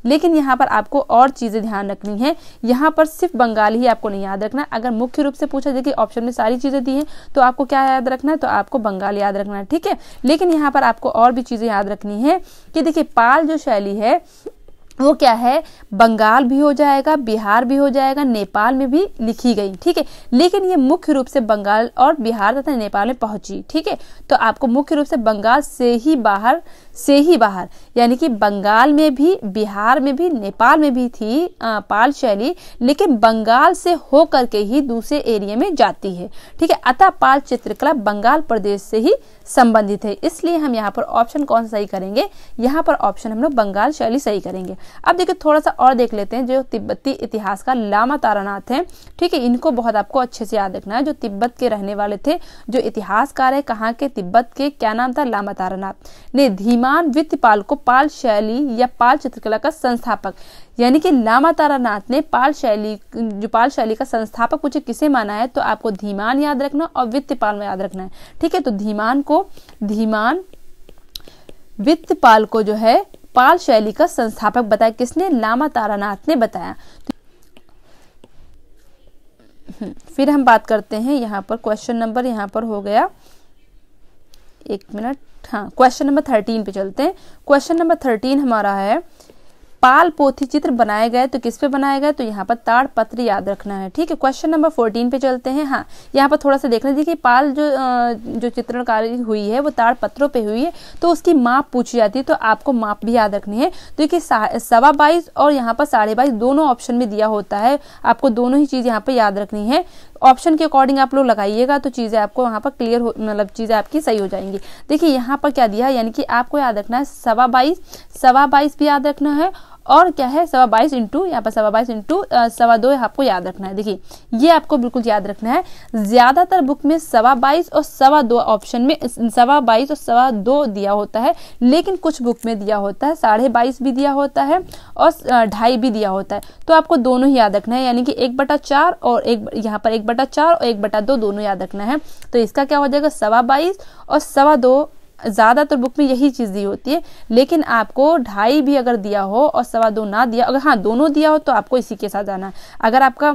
लेकिन यहाँ पर आपको और चीजें ध्यान रखनी है। यहाँ पर सिर्फ बंगाल ही आपको नहीं याद रखना। अगर मुख्य रूप से पूछा, देखिए ऑप्शन में सारी चीजें दी हैं, तो आपको क्या याद रखना है, तो आपको बंगाल याद रखना है, ठीक है। लेकिन यहाँ पर आपको और भी चीजें याद रखनी है कि देखिए पाल जो शैली है वो क्या है, बंगाल भी हो जाएगा, बिहार भी हो जाएगा, नेपाल में भी लिखी गई, ठीक है। लेकिन ये मुख्य रूप से बंगाल और बिहार तथा नेपाल में पहुंची, ठीक है। तो आपको मुख्य रूप से बंगाल से ही बाहर यानी कि बंगाल में भी, बिहार में भी, नेपाल में भी थी पाल शैली, लेकिन बंगाल से होकर के ही दूसरे एरिया में जाती है, ठीक है। अतः पाल चित्रकला बंगाल प्रदेश से ही संबंधित है, इसलिए हम यहाँ पर ऑप्शन कौन सा सही करेंगे, यहाँ पर ऑप्शन हम लोग बंगाल शैली सही करेंगे। अब देखिए थोड़ा सा और देख लेते हैं, जो तिब्बती इतिहास का लामा तारानाथ है, ठीक है। इनको बहुत आपको अच्छे से याद रखना है। जो तिब्बत के रहने वाले थे, जो इतिहासकार है, कहाँ के, तिब्बत के, क्या नाम था, लामा तारानाथ ने धीमान वित्तपाल को पाल शैली या पाल चित्रकला का संस्थापक, यानी कि लामा तारानाथ ने पाल शैली का संस्थापक पूछे किसे माना है, तो आपको धीमान याद रखना और वित्तपाल में याद रखना है, ठीक है। तो धीमान वित्तपाल को जो है पाल शैली का संस्थापक बताया किसने? लामा तारानाथ ने बताया। फिर हम बात करते हैं यहाँ पर क्वेश्चन नंबर, यहाँ पर हो गया 1 मिनट, हाँ क्वेश्चन नंबर 13 पे चलते हैं। क्वेश्चन नंबर 13 हमारा है पाल पोथी चित्र बनाए गए तो किस पे बनाए गए? तो यहाँ पर ताड़पत्र याद रखना है। ठीक है, क्वेश्चन नंबर 14 पे चलते हैं। हाँ, यहाँ पर थोड़ा सा देख लीजिए कि पाल जो चित्रकारी हुई है वो ताड़पत्रों पे हुई है, तो उसकी माप पूछी जाती है, तो आपको माप भी याद रखनी है। तो देखिए 22.25 और यहाँ पर 22.5 दोनों ऑप्शन में दिया होता है, आपको दोनों ही चीज यहाँ पर याद रखनी है। ऑप्शन के अकॉर्डिंग आप लोग लगाइएगा तो चीजें आपको वहाँ पर क्लियर हो, मतलब चीजें आपकी सही हो जाएंगी। देखिए यहाँ पर क्या दिया है, यानी कि आपको याद रखना है 22.25 भी याद रखना है, और क्या है 22 इंटू, यहाँ पर 22 इंटू 2.25 आपको याद रखना है। देखिए ये आपको बिल्कुल याद रखना है। ज्यादातर बुक में 22.25 और 2.25 ऑप्शन में 22.25 और 2.25 दिया होता है, लेकिन कुछ बुक में दिया होता है 22.5 भी दिया होता है और 2.5 भी दिया होता है, तो आपको दोनों ही याद रखना है, यानी कि 1/4 और यहाँ पर 1/4 और 1/2 दोनों याद रखना है। तो इसका क्या हो जाएगा 22.25 और 2.25, ज्यादातर बुक में यही चीज दी होती है, लेकिन आपको 2.5 भी अगर दिया हो और 2.25 ना दिया, अगर हाँ दोनों दिया हो तो आपको इसी के साथ जाना है। अगर आपका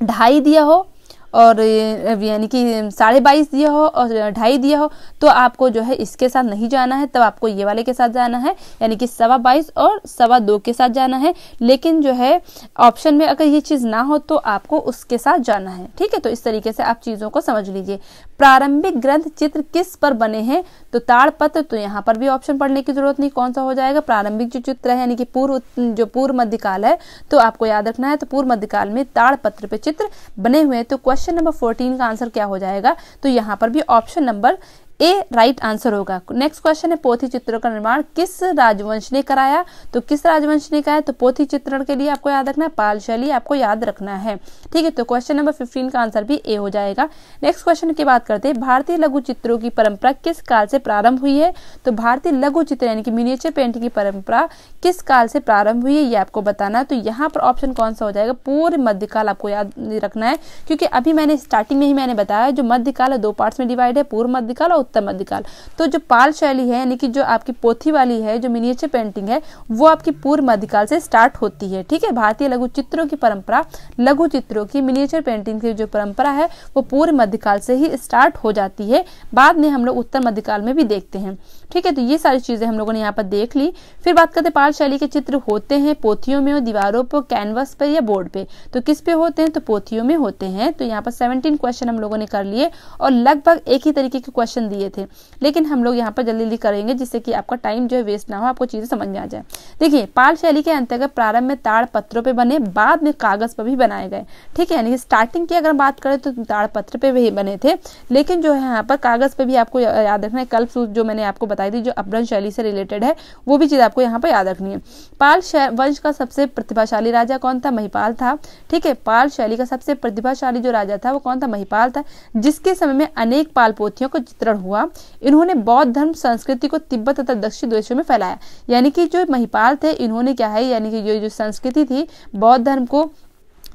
2.5 दिया हो और यानी कि 22.5 दिया हो और 2.5 दिया हो, तो आपको जो है इसके साथ नहीं जाना है, तब आपको ये वाले के साथ जाना है, यानी कि 22.25 और 2.25 के साथ जाना है। लेकिन जो है ऑप्शन में अगर ये चीज ना हो तो आपको उसके साथ जाना है। ठीक है, तो इस तरीके से आप चीजों को समझ लीजिए। प्रारंभिक ग्रंथ चित्र किस पर बने हैं? तो ताड़पत्र, तो यहाँ पर भी ऑप्शन पढ़ने की जरूरत नहीं, कौन सा हो जाएगा? प्रारंभिक जो चित्र है यानी कि पूर्व मध्यकाल है, तो आपको याद रखना है। तो पूर्व मध्यकाल में ताड़पत्र पे चित्र बने हुए हैं। तो क्वेश्चन नंबर 14 का आंसर क्या हो जाएगा? तो यहाँ पर भी option number A right answer होगा। नेक्स्ट क्वेश्चन है पोथी चित्रों का निर्माण किस राजवंश ने कराया? तो किस राजवंश ने कराया? तो पोथी चित्रण के लिए आपको याद रखना है पाल शैली, आपको याद रखना है। ठीक है, तो क्वेश्चन नंबर 15 का आंसर भी ए हो जाएगा। नेक्स्ट क्वेश्चन की बात करते हैं, भारतीय लघु चित्रों की परंपरा किस काल से प्रारंभ हुई है? तो भारतीय लघु चित्र यानी कि मिनिएचर पेंटिंग की परंपरा किस काल से प्रारंभ हुई है, ये आपको बताना है। तो यहाँ पर ऑप्शन कौन सा हो जाएगा? पूर्व मध्यकाल आपको याद रखना है, क्योंकि अभी मैंने स्टार्टिंग में ही मैंने बताया जो मध्यकाल है 2 पार्ट्स में डिवाइड है, पूर्व मध्यकाल और उत्तर मध्यकाल। तो जो पाल शैली है यानी कि जो आपकी पोथी वाली है, जो मिनिएचर पेंटिंग है, वो आपकी पूर्व मध्यकाल से स्टार्ट होती है। ठीक है, भारतीय लघु चित्रों की परंपरा, लघु चित्रों की मिनिएचर पेंटिंग की जो परंपरा है वो पूर्व मध्यकाल से ही स्टार्ट हो जाती है, बाद में हम लोग उत्तर मध्यकाल में भी देखते हैं। ठीक है, तो ये सारी चीजें हम लोगों ने यहाँ पर देख ली। फिर बात करते हैं पाल शैली के चित्र होते हैं पोथियों में, दीवारों पर, कैनवस पर या बोर्ड पे? तो किस पे होते हैं? तो पोथियों में होते हैं। तो यहाँ पर 17 क्वेश्चन हम लोगों ने कर लिए और लगभग एक ही तरीके के क्वेश्चन दिए थे, लेकिन हम लोग यहाँ पर जल्दी जल्दी करेंगे जिससे कि आपका टाइम जो है वेस्ट ना हो, आपको चीजें समझ में आ जाए। देखिए पाल शैली के अंतर्गत प्रारंभ में ताड़पत्रों पे बने, बाद में कागज पर भी बनाए गए। ठीक है, यानी स्टार्टिंग की अगर बात करें तो ताड़पत्र पे भी बने थे, लेकिन जो है यहाँ पर कागज पे भी आपको याद रखना है। कल्पसूत्र जो मैंने आपको बताई थी जो अभ्रंश शैली से रिलेटेड है, वो भी चीज आपको यहाँ पर याद रखनी है। पाल वंश का सबसे प्रतिभाशाली राजा कौन था? महिपाल था। ठीक है, पाल शैली का सबसे प्रतिभाशाली जो राजा था वो कौन था? महिपाल था, जिसके समय में अनेक पाल पोथियों का चित्रण हुआ। इन्होंने बौद्ध धर्म संस्कृति को तिब्बत तथा दक्षिण देशों में फैलाया। यानी कि जो महिपाल थे इन्होंने क्या है, यानी कि जो संस्कृति थी बौद्ध धर्म को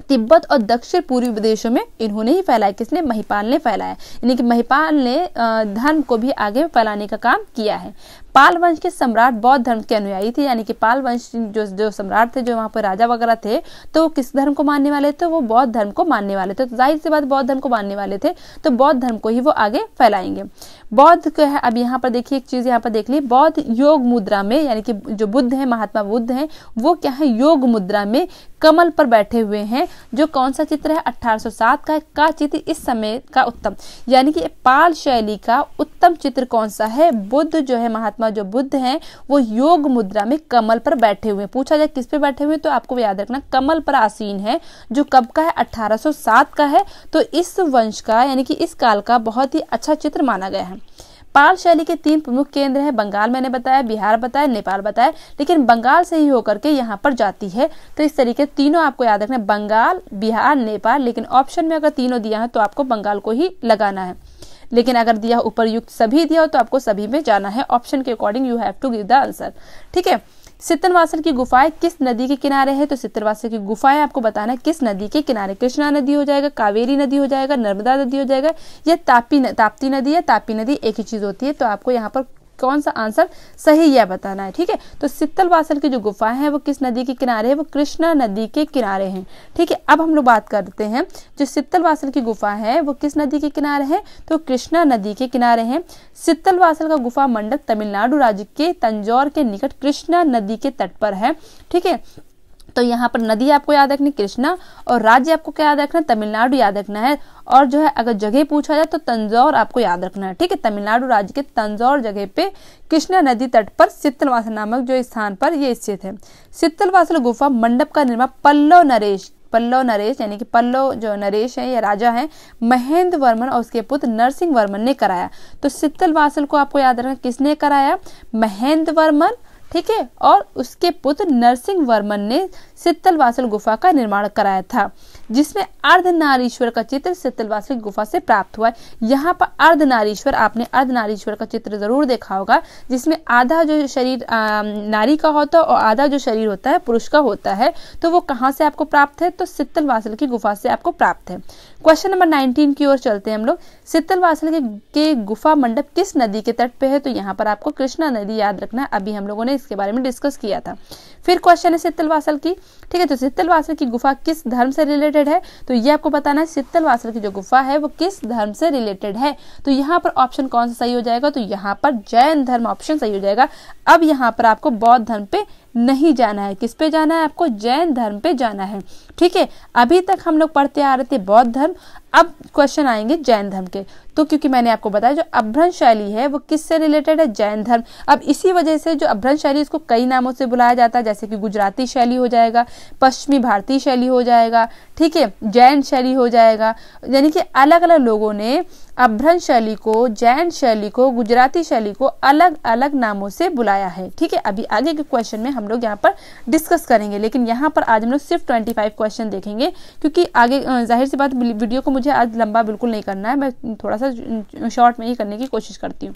तिब्बत और दक्षिण पूर्वी प्रदेशों में इन्होंने ही फैलाया। किसने? महिपाल ने फैलाया, यानी कि महिपाल ने धर्म को भी आगे फैलाने का काम किया है। पाल वंश के सम्राट बौद्ध धर्म के अनुयायी थे, यानी कि पाल वंश जो सम्राट थे, जो वहां पर राजा वगैरह थे, तो वो किस धर्म को मानने वाले थे? वो बौद्ध धर्म को मानने वाले थे। तो जाहिर सी बात बौद्ध धर्म को मानने वाले थे, तो बौद्ध धर्म को ही वो आगे फैलाएंगे। बौद्ध क्या है, अब यहाँ पर देखिए एक चीज यहाँ पर देख ली, बौद्ध योग मुद्रा में, यानी कि जो बुद्ध है, महात्मा बुद्ध है, वो क्या है योग मुद्रा में कमल पर बैठे हुए हैं। जो कौन सा चित्र है? 1807 का चित्र इस समय का उत्तम, यानी कि पाल शैली का उत्तम चित्र कौन सा है? बुद्ध जो है, महात्मा जो बुद्ध हैं, वो योग मुद्रा में कमल पर बैठे हुए। पूछा जाए किस पे बैठे हुए, तो आपको याद रखना कमल पर आसीन है, जो कब का है? 1807 का है। तो इस वंश का यानी कि इस काल का बहुत ही अच्छा चित्र माना गया है। पाल शैली के 3 प्रमुख केंद्र हैं, बंगाल मैंने बताया, बिहार बताया, नेपाल बताया, लेकिन बंगाल से ही होकर के यहाँ पर जाती है। तो इस तरीके तीनों आपको याद रखना, बंगाल, बिहार, नेपाल, लेकिन ऑप्शन में अगर तीनों दिया है तो आपको बंगाल को ही लगाना है, लेकिन अगर दिया उपरयुक्त सभी दिया हो तो आपको सभी में जाना है। ऑप्शन के according you have to give the answer. ठीक है, सित्तनवासल की गुफाएं किस नदी के किनारे है? तो सित्तनवासल की गुफाएं आपको बताना है किस नदी के किनारे। कृष्णा नदी हो जाएगा, कावेरी नदी हो जाएगा, नर्मदा नदी हो जाएगा, या ताप्ती नदी है। ताप्ती नदी एक ही चीज होती है, तो आपको यहाँ पर कौन सा आंसर सही यह बताना है। ठीक है, तो सित्तलवासल की जो गुफा है वो किस नदी के किनारे है, वो कृष्णा नदी के किनारे हैं। ठीक है, अब हम लोग बात करते हैं जो सित्तलवासल की गुफा है वो किस नदी के किनारे है, तो कृष्णा नदी के किनारे है। सित्तलवासल का गुफा मंडप तमिलनाडु राज्य के तंजौर के निकट कृष्णा नदी के तट पर है। ठीक है, तो यहाँ पर नदी आपको याद रखनी कृष्णा, और राज्य आपको क्या याद रखना है, तमिलनाडु याद रखना है। और जो है अगर जगह पूछा जाए तो तंजौर आपको याद रखना है। ठीक है, तमिलनाडु राज्य के तंजौर जगह पे कृष्णा नदी तट पर सित्तलवासल नामक जो स्थान पर ये स्थित है। सित्तलवासल गुफा मंडप का निर्माण पल्लव नरेश यानी कि पल्लव जो नरेश है या राजा है महेंद्र वर्मन और उसके पुत्र नरसिंह वर्मन ने कराया। तो सित्तलवासल को आपको याद रखना किसने कराया, महेंद्र वर्मन। ठीक है, और उसके पुत्र नरसिंह वर्मन ने सित्तलवासल गुफा का निर्माण कराया था, जिसमें अर्धनारीश्वर का चित्र सित्तलवासल गुफा से प्राप्त हुआ है। यहाँ पर अर्धनारीश्वर, आपने अर्धनारीश्वर का चित्र जरूर देखा होगा, जिसमें आधा जो शरीर नारी का होता है और आधा जो शरीर होता है पुरुष का होता है। तो वो कहाँ से आपको प्राप्त है, तो सित्तलवासल की गुफा से आपको प्राप्त है। क्वेश्चन नंबर 19 की ओर चलते हैं हम लोग। सित्तलवासल के गुफा मंडप किस नदी के तट पे है, तो यहाँ पर आपको कृष्णा नदी याद रखना है। अभी हम लोगों ने इसके बारे में डिस्कस किया था। फिर क्वेश्चन है सित्तलवासल की। ठीक है, तो सित्तलवासल की गुफा किस धर्म से रिलेटेड है, तो ये आपको बताना है सित्तलवासल की जो गुफा है वो किस धर्म से रिलेटेड है। तो यहाँ पर ऑप्शन कौन सा सही हो जाएगा, तो यहाँ पर जैन धर्म ऑप्शन सही हो जाएगा। अब यहाँ पर आपको बौद्ध धर्म पे नहीं जाना है, किस पे जाना है, आपको जैन धर्म पे जाना है। ठीक है, अभी तक हम लोग पढ़ते आ रहे थे बौद्ध धर्म, अब क्वेश्चन आएंगे जैन धर्म के। तो क्योंकि मैंने आपको बताया जो अभ्रंश शैली है वो किससे रिलेटेड है, जैन धर्म। अब इसी वजह से जो अभ्रंश शैली इसको कई नामों से बुलाया जाता है, जैसे कि गुजराती शैली हो जाएगा, पश्चिमी भारतीय शैली हो जाएगा, ठीक है, जैन शैली हो जाएगा। यानी कि अलग अलग लोगों ने अभ्रंश शैली को, जैन शैली को, गुजराती शैली को अलग अलग नामों से बुलाया है। ठीक है, अभी आगे के क्वेश्चन में हम लोग यहाँ पर डिस्कस करेंगे, लेकिन यहाँ पर आज हम लोग सिर्फ 25 क्वेश्चन देखेंगे, क्योंकि आगे जाहिर सी बात वीडियो को मुझे आज लंबा बिल्कुल नहीं करना है, मैं थोड़ा सा शॉर्ट में ही करने की कोशिश करती हूँ।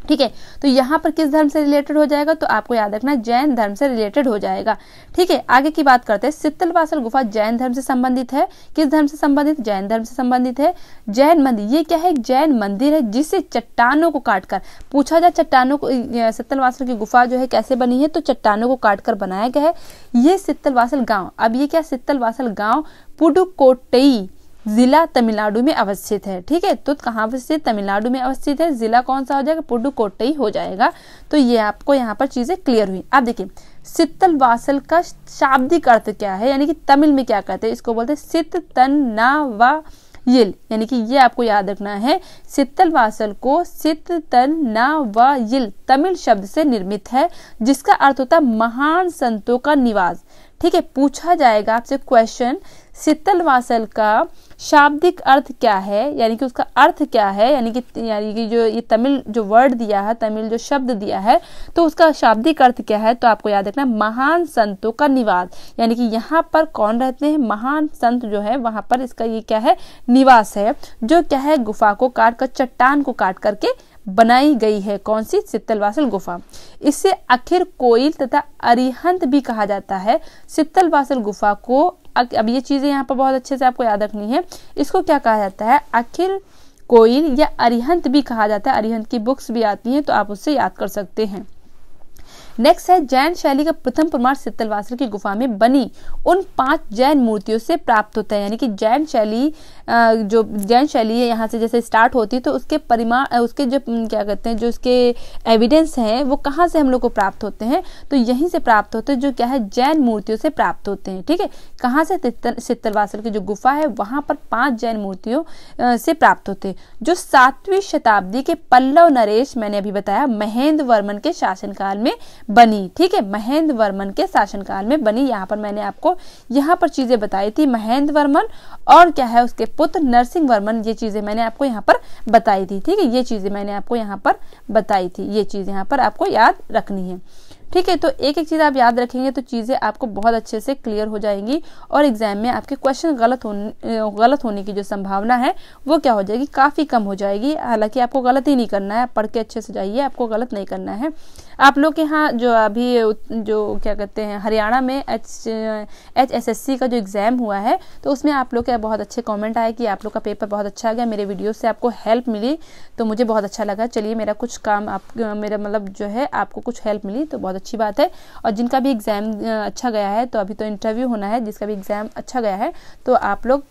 ठीक है, तो यहाँ पर किस धर्म से रिलेटेड हो जाएगा, तो आपको याद रखना जैन धर्म से रिलेटेड हो जाएगा। ठीक है, आगे की बात करते हैं। सित्तलवासल गुफा जैन धर्म से संबंधित है, किस धर्म से संबंधित, जैन धर्म से संबंधित है। जैन मंदिर, ये क्या है, एक जैन मंदिर है जिसे चट्टानों को काटकर, पूछा जाए चट्टानों को, सित्तलवासल की गुफा जो है कैसे बनी है, तो चट्टानों को काटकर बनाया गया है। ये सित्तलवासल गाँव, अब ये क्या, सित्तलवासल गाँव पुडुकोट्टई जिला तमिलनाडु में अवस्थित है। ठीक है, तो कहाँ से, तमिलनाडु में अवस्थित है। जिला कौन सा हो जाएगा, पुडुकोट्टई हो जाएगा। तो ये आपको यहाँ पर चीजें क्लियर हुई। अब देखिए सित्तलवासल का शाब्दिक अर्थ क्या है, यानी कि तमिल में क्या कहते हैं, इसको बोलते हैं सित तन ना व यिल, यानी कि ये आपको याद रखना है। सित्तलवासल को सित तन ना व यिल तमिल शब्द से निर्मित है, जिसका अर्थ होता है महान संतों का निवास। ठीक है, पूछा जाएगा आपसे क्वेश्चन, सित्तलवासल का शाब्दिक अर्थ क्या है, यानी कि उसका अर्थ क्या है, यानी कि जो ये तमिल जो वर्ड दिया है, तमिल जो शब्द दिया है, तो उसका शाब्दिक अर्थ क्या है, तो आपको याद रखना महान संतों का निवास, यानी कि यहाँ पर कौन रहते हैं, महान संत जो है वहां पर इसका ये क्या है, निवास है, जो क्या है गुफा को काट कर, चट्टान को काट करके बनाई गई है। कौन सी, सित्तलवासल गुफा। इसे आखिर कोइल तथा अरिहंत भी कहा जाता है। सित्तलवासल गुफा को, अब ये चीजें यहाँ पर बहुत अच्छे से आपको याद रखनी है, इसको क्या कहा जाता है, आखिर कोइल या अरिहंत भी कहा जाता है। अरिहंत की बुक्स भी आती हैं, तो आप उससे याद कर सकते हैं। नेक्स्ट है जैन शैली का प्रथम प्रमाण सित्तलवासल की गुफा में बनी उन 5 जैन मूर्तियों से प्राप्त होता है। यानी कि जैन शैली, जो जैन शैली है यहाँ से जैसे स्टार्ट होती है, तो उसके परिमाण, उसके जो क्या कहते हैं, जो उसके एविडेंस हैं वो कहाँ से हम लोग को प्राप्त होते हैं, तो यहीं से प्राप्त होते हैं, जो क्या है, जैन मूर्तियों से प्राप्त होते हैं। ठीक है, कहाँ से, सित्तलवासल की जो गुफा है वहां पर 5 जैन मूर्तियों से प्राप्त होते हैं, जो 7वीं शताब्दी के पल्लव नरेश, मैंने अभी बताया, महेंद्र वर्मन के शासनकाल में बनी। ठीक है, महेंद्र वर्मन के शासनकाल में बनी। यहाँ पर मैंने आपको यहाँ पर चीजें बताई थी, महेंद्र वर्मन और क्या है उसके पुत्र नरसिंह वर्मन, ये चीजें मैंने आपको यहाँ पर बताई थी। ठीक है, ये चीजें मैंने आपको यहाँ पर बताई थी, ये चीज यहाँ पर आपको याद रखनी है। ठीक है, तो एक एक चीज आप याद रखेंगे तो चीजें आपको बहुत अच्छे से क्लियर हो जाएंगी, और एग्जाम में आपके क्वेश्चन गलत होने की जो संभावना है वो क्या हो जाएगी, काफी कम हो जाएगी। हालांकि आपको गलत ही नहीं करना है, पढ़ के अच्छे से जाइए, आपको गलत नहीं करना है। आप लोग के यहाँ जो अभी जो क्या कहते हैं हरियाणा में HSSC का जो एग्ज़ाम हुआ है, तो उसमें आप लोग के बहुत अच्छे कमेंट आए कि आप लोग का पेपर बहुत अच्छा गया, मेरे वीडियो से आपको हेल्प मिली, तो मुझे बहुत अच्छा लगा। चलिए मेरा कुछ काम आप मेरा मतलब जो है आपको कुछ हेल्प मिली तो बहुत अच्छी बात है। और जिनका भी एग्ज़ाम अच्छा गया है, तो अभी तो इंटरव्यू होना है, जिसका भी एग्ज़ाम अच्छा गया है तो आप लोग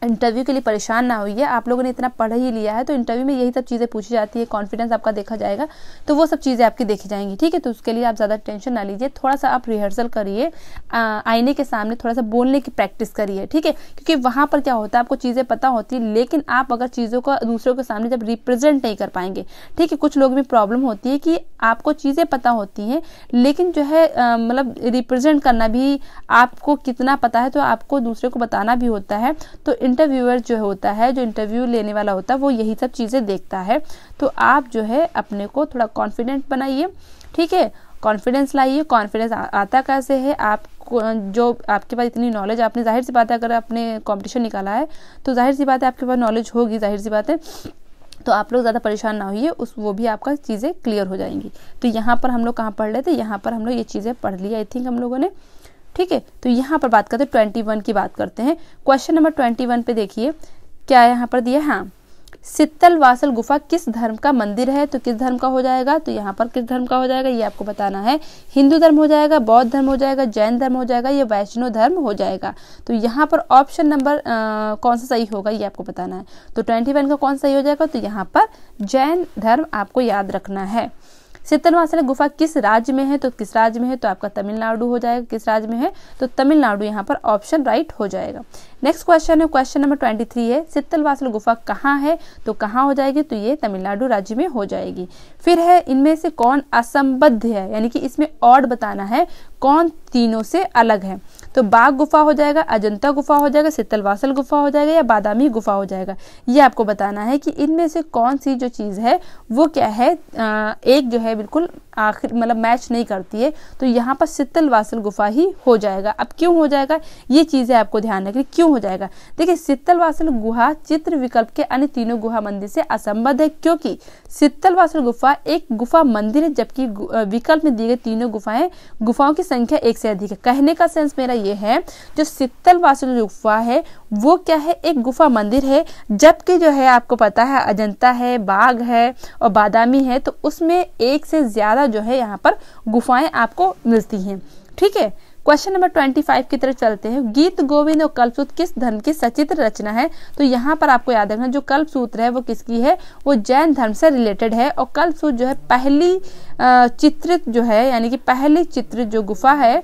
इंटरव्यू के लिए परेशान ना होइए। आप लोगों ने इतना पढ़ ही लिया है तो इंटरव्यू में यही सब चीज़ें पूछी जाती है, कॉन्फिडेंस आपका देखा जाएगा, तो वो सब चीज़ें आपकी देखी जाएंगी, ठीक है। तो उसके लिए आप ज़्यादा टेंशन ना लीजिए, थोड़ा सा आप रिहर्सल करिए, आईने के सामने थोड़ा सा बोलने की प्रैक्टिस करिए, ठीक है। क्योंकि वहाँ पर क्या होता है, आपको चीज़ें पता होती है, लेकिन आप अगर चीज़ों को दूसरों के सामने जब रिप्रेजेंट नहीं कर पाएंगे, ठीक है। कुछ लोग में प्रॉब्लम होती है कि आपको चीज़ें पता होती हैं, लेकिन जो है मतलब रिप्रेजेंट करना भी आपको कितना पता है तो आपको दूसरे को बताना भी होता है। तो इंटरव्यूअर जो होता है, जो इंटरव्यू लेने वाला होता है, वो यही सब चीज़ें देखता है। तो आप जो है अपने को थोड़ा कॉन्फिडेंट बनाइए, ठीक है, कॉन्फिडेंस लाइए। कॉन्फिडेंस आता कैसे है, आपको जो आपके पास इतनी नॉलेज, आपने जाहिर सी बात है अगर आपने कंपटीशन निकाला है तो जाहिर सी बात है आपके पास नॉलेज होगी, जाहिर सी बात है। तो आप लोग ज़्यादा परेशान ना होइए, वो भी आपका चीज़ें क्लियर हो जाएंगी। तो यहाँ पर हम लोग कहाँ पढ़ रहे थे, यहाँ पर हम लोग ये चीज़ें पढ़ ली आई थिंक हम लोगों ने, ठीक है। तो यहाँ पर बात करते हैं 21 की बात करते हैं। क्वेश्चन नंबर 21 पे देखिए क्या यहाँ पर दिया, हाँ, शीतल वासल गुफा किस धर्म का मंदिर है, तो किस धर्म का हो जाएगा, तो यहाँ पर किस धर्म का हो जाएगा ये आपको बताना है। हिंदू धर्म हो जाएगा, बौद्ध धर्म हो जाएगा, जैन धर्म हो जाएगा, या वैष्णव धर्म हो जाएगा। तो यहाँ पर ऑप्शन नंबर कौन सा सही होगा ये आपको बताना है। तो 21 का कौन सा सही हो जाएगा, तो यहाँ पर जैन धर्म आपको याद रखना है। शीतल वासल गुफा किस राज्य में है, तो किस राज्य में है, तो आपका तमिलनाडु हो जाएगा। किस राज्य में है, तो तमिलनाडु यहाँ पर ऑप्शन राइट हो जाएगा। नेक्स्ट क्वेश्चन है, क्वेश्चन नंबर 23 है, शीतल वासल गुफा कहाँ है, तो कहाँ हो जाएगी, तो ये तमिलनाडु राज्य में हो जाएगी। फिर है इनमें से कौन असंबद्ध है, यानी कि इसमें ऑड बताना है, कौन तीनों से अलग है। तो बाघ गुफा हो जाएगा, अजंता गुफा हो जाएगा, शीतल वासल गुफा हो जाएगा, या बादामी गुफा हो जाएगा। ये आपको बताना है कि इनमें से कौन सी जो चीज़ है वो क्या है, एक जो है बिल्कुल आखिर मतलब मैच नहीं करती है। तो यहाँ पर शीतल वासल गुफा ही हो जाएगा। अब क्यों हो जाएगा ये चीज़ें आपको ध्यान रखनी, क्यों हो जाएगा। देखिए शीतल वासल गुहा चित्र विकल्प के अन्य तीनों गुहा मंदिर से असंबद्ध है, क्योंकि शीतल वासल गुफा एक गुफा मंदिर है, जबकि विकल्प में दी गई तीनों गुफाओं की संख्या एक से अधिक है। कहने का सेंस मेरा ये है, जो शीतल वासल गुफा है वो क्या है, एक गुफा मंदिर है, जबकि जो है आपको पता है अजंता है, बाघ है और बादामी है, तो उसमें एक से ज्यादा जो है यहाँ पर गुफाएं आपको मिलती हैं, ठीक है। क्वेश्चन नंबर 25 की तरफ चलते हैं। गीत गोविंद और कल्पसूत्र किस धर्म की सचित्र रचना है, तो यहाँ पर आपको याद रखना जो कल्पसूत्र है वो किसकी है, वो जैन धर्म से रिलेटेड है। और कल्पसूत्र जो है पहली चित्रित जो है, यानी कि पहली चित्रित जो गुफा है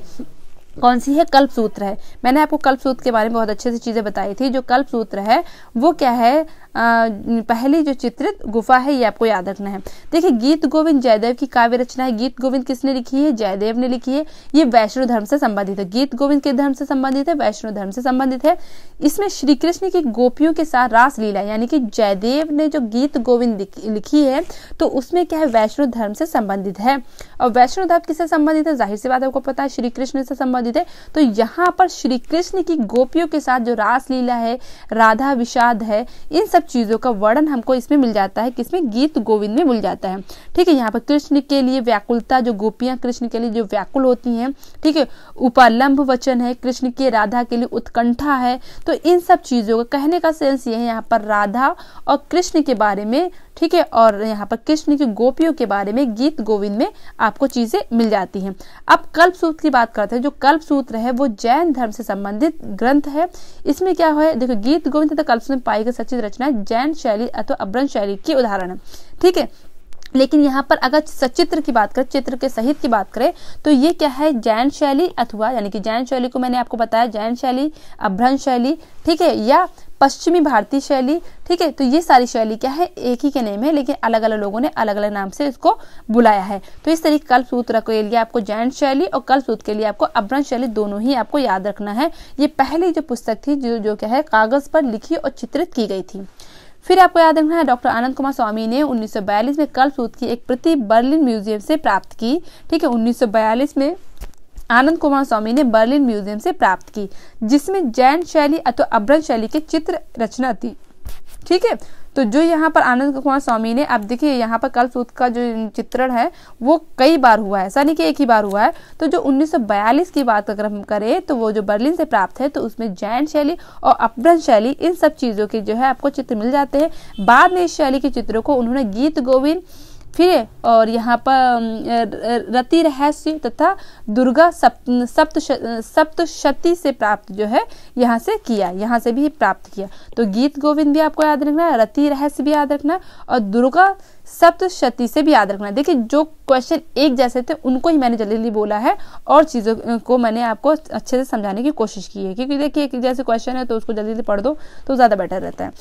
कौन सी है, कल्पसूत्र है। मैंने आपको कल्पसूत्र के बारे में बहुत अच्छे से चीजें बताई थी। जो कल्पसूत्र है वो क्या है, पहली जो चित्रित गुफा है, ये आपको याद रखना है। देखिए गीत गोविंद जयदेव की काव्य रचना है। गीत गोविंद किसने लिखी है, जयदेव ने लिखी है। ये वैष्णव धर्म से संबंधित है। गीत गोविंद के धर्म से संबंधित है, वैष्णव धर्म से संबंधित है। इसमें श्री कृष्ण की गोपियों के साथ रास लीला, यानी कि जयदेव ने जो गीत गोविंद लिखी है तो उसमें क्या है, वैष्णव धर्म से संबंधित है। और वैष्णव धर्म किससे संबंधित है, जाहिर सी बात आपको पता है श्री कृष्ण से संबंधित है। तो यहाँ पर श्री कृष्ण की गोपियों के साथ जो रास लीला है, राधा विषाद है, इन सब चीजों का वर्णन हमको इसमें मिल जाता है, किसमें, गीत गोविंद में मिल जाता है, ठीक है। यहाँ पर कृष्ण के लिए व्याकुलता, जो गोपियां कृष्ण के लिए जो व्याकुल होती हैं, ठीक है, उपलम्भ वचन है, कृष्ण के राधा के लिए उत्कंठा है। तो इन सब चीजों का कहने का सेंस ये है, यहाँ पर राधा और कृष्ण के बारे में, ठीक है, और यहाँ पर कृष्ण की गोपियों के बारे में गीत गोविंद में आपको चीजें मिल जाती हैं। अब कल्पसूत्र की बात करते हैं। जो कल्पसूत्र है वो जैन धर्म से संबंधित ग्रंथ है। इसमें क्या है, देखो गीत गोविंद तथा कल्पसूत्र में पाई गई सचित्र रचना जैन शैली अथवा अभ्रंश शैली की उदाहरण है, ठीक है। लेकिन यहाँ पर अगर सचित्र की बात करें, चित्र के सहित की बात करें, तो ये क्या है, जैन शैली अथवा, यानी कि जैन शैली को मैंने आपको बताया जैन शैली, अभ्रंश शैली, ठीक है, या पश्चिमी भारतीय शैली, ठीक है। तो ये सारी शैली क्या है, एक ही के नेम है, लेकिन अलग अलग लोगों ने अलग अलग नाम से इसको बुलाया है। तो इस तरीके कल्पसूत्र के लिए आपको जैन शैली और कल्पसूत्र के लिए आपको अभ्रंश शैली दोनों ही आपको याद रखना है। ये पहली जो पुस्तक थी जो क्या है कागज पर लिखी और चित्रित की गई थी। फिर आपको याद रखना है डॉक्टर आनंद कुमार स्वामी ने 1942 में कल्पसूत्र की एक प्रति बर्लिन म्यूजियम से प्राप्त की, ठीक है। 1942 में आनंद कुमार स्वामी ने बर्लिन म्यूजियम से प्राप्त की, जिसमें जैन शैली अथवा अभ्रंश शैली के चित्र रचना थी, ठीक है। तो जो यहाँ पर आनंद कुमार स्वामी ने, अब देखिए यहाँ पर कल्पसूत्र का जो चित्रण है वो कई बार हुआ है, ऐसा नहीं कि एक ही बार हुआ है। तो जो 1942 की बात अगर हम करें तो वो जो बर्लिन से प्राप्त है, तो उसमें जैन शैली और अपभ्रंश शैली, इन सब चीज़ों के जो है आपको चित्र मिल जाते हैं। बाद में इस शैली के चित्रों को उन्होंने गीत गोविंद, फिर और यहाँ पर रति रहस्य तथा दुर्गा सप्तशती से प्राप्त जो है यहाँ से किया, यहाँ से भी प्राप्त किया। तो गीत गोविंद भी आपको याद रखना है, रति रहस्य भी याद रखना और दुर्गा सप्तशती से भी याद रखना। देखिए जो क्वेश्चन एक जैसे थे उनको ही मैंने जल्दी बोला है और चीज़ों को मैंने आपको अच्छे से समझाने की कोशिश की है, क्योंकि देखिए एक जैसे क्वेश्चन है तो उसको जल्दी पढ़ दो तो ज़्यादा बेटर रहता है।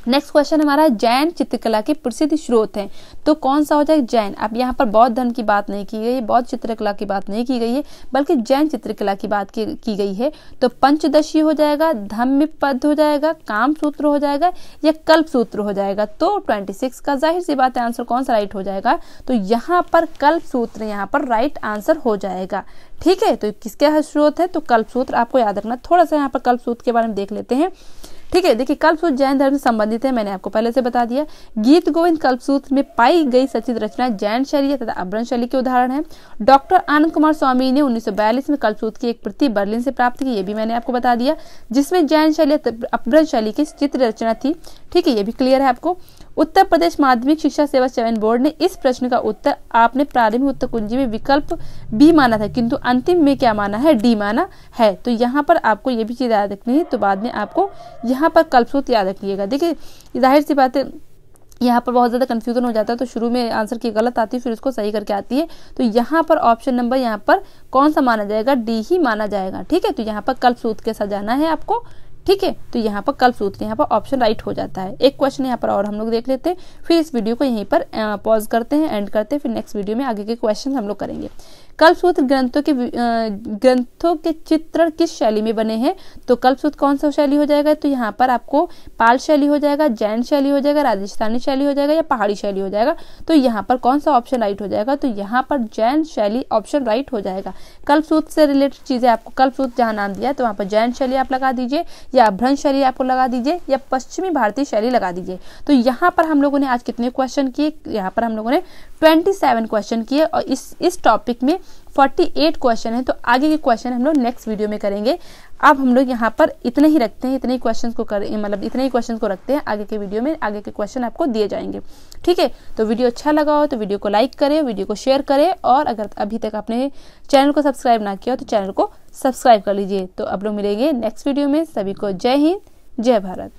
नेक्स्ट क्वेश्चन हमारा जैन चित्रकला के प्रसिद्ध स्रोत हैं, तो कौन सा हो जाएगा? जैन। अब यहाँ पर बौद्ध धर्म की बात नहीं की गई है, बौद्ध चित्रकला की बात नहीं की गई है, बल्कि जैन चित्रकला की बात की गई है। तो पंचदशी हो जाएगा, धम्मपद हो जाएगा, कामसूत्र हो जाएगा या कल्पसूत्र हो जाएगा। तो 26 का जाहिर सी बात है आंसर कौन सा राइट हो जाएगा? तो यहाँ पर कल्पसूत्र यहाँ पर राइट आंसर हो जाएगा। ठीक है, तो किसके स्रोत है? तो कल्पसूत्र आपको याद रखना। थोड़ा सा यहाँ पर कल्पसूत्र के बारे में देख लेते हैं। ठीक है, देखिए कल्पसूत्र जैन धर्म से संबंधित है, मैंने आपको पहले से बता दिया। गीत गोविंद कल्पसूत्र में पाई गई सचित रचना जैन शैली तथा अपभ्रंश शैली के उदाहरण है। डॉक्टर आनंद कुमार स्वामी ने 1942 में कल्पसूत्र की एक प्रति बर्लिन से प्राप्त की, ये भी मैंने आपको बता दिया, जिसमें जैन शैली अपभ्रंश शैली की चित्र रचना थी। ठीक है, ये भी क्लियर है आपको। उत्तर प्रदेश माध्यमिक शिक्षा सेवा चयन बोर्ड ने इस प्रश्न का उत्तर आपने प्रारंभिक उत्तर कुंजी में विकल्प बी माना था, किंतु अंतिम में क्या माना है? डी माना है। तो यहाँ पर आपको ये भी चीज याद रखनी है, तो बाद में आपको यहाँ पर कल्पसूत्र याद रखिएगा। देखिए जाहिर सी बात है यहाँ पर बहुत ज़्यादा कंफ्यूजन हो जाता है, तो शुरू में आंसर की गलत आती है फिर उसको सही करके आती है। तो यहाँ पर ऑप्शन नंबर यहाँ पर कौन सा माना जाएगा? डी ही माना जाएगा। ठीक है, तो यहाँ पर कल्पसूत्र के साथ जाना है आपको। ठीक है, तो यहाँ पर कल्पसूत्र, यहाँ पर ऑप्शन राइट हो जाता है। एक क्वेश्चन यहाँ पर और हम लोग देख लेते हैं, फिर इस वीडियो को यहीं पर पॉज करते हैं, एंड करते हैं, फिर नेक्स्ट वीडियो में आगे के क्वेश्चन हम लोग करेंगे। कल्पसूत्र ग्रंथों के चित्रण किस शैली में बने हैं? तो कल्पसूत्र कौन सा शैली हो जाएगा? तो यहाँ पर आपको पाल शैली हो जाएगा, जैन शैली हो जाएगा, राजस्थानी शैली हो जाएगा या पहाड़ी शैली हो जाएगा। तो यहाँ पर कौन सा ऑप्शन राइट हो जाएगा? तो यहाँ पर जैन शैली ऑप्शन राइट हो जाएगा। कल्पसूत्र से रिलेटेड चीजें आपको कल्पसूत्र जहाँ नाम दिया है तो वहाँ पर जैन शैली आप लगा दीजिए, या अपभ्रंश शैली आपको लगा दीजिए, या पश्चिमी भारतीय शैली लगा दीजिए। तो यहाँ पर हम लोगों ने आज कितने क्वेश्चन किए? यहाँ पर हम लोगों ने 27 क्वेश्चन किए और इस टॉपिक में 48 क्वेश्चन है। तो आगे के क्वेश्चन हम लोग नेक्स्ट वीडियो में करेंगे। अब हम लोग यहाँ पर इतने ही रखते हैं, इतने ही क्वेश्चंस को करें, मतलब इतने ही क्वेश्चंस को रखते हैं। आगे के वीडियो में आगे के क्वेश्चन आपको दिए जाएंगे। ठीक है, तो वीडियो अच्छा लगा हो तो वीडियो को लाइक करें, वीडियो को शेयर करें, और अगर अभी तक आपने चैनल को सब्सक्राइब ना किया हो तो चैनल को सब्सक्राइब कर लीजिए। तो अब लोग मिलेंगे नेक्स्ट वीडियो में। सभी को जय हिंद, जय भारत।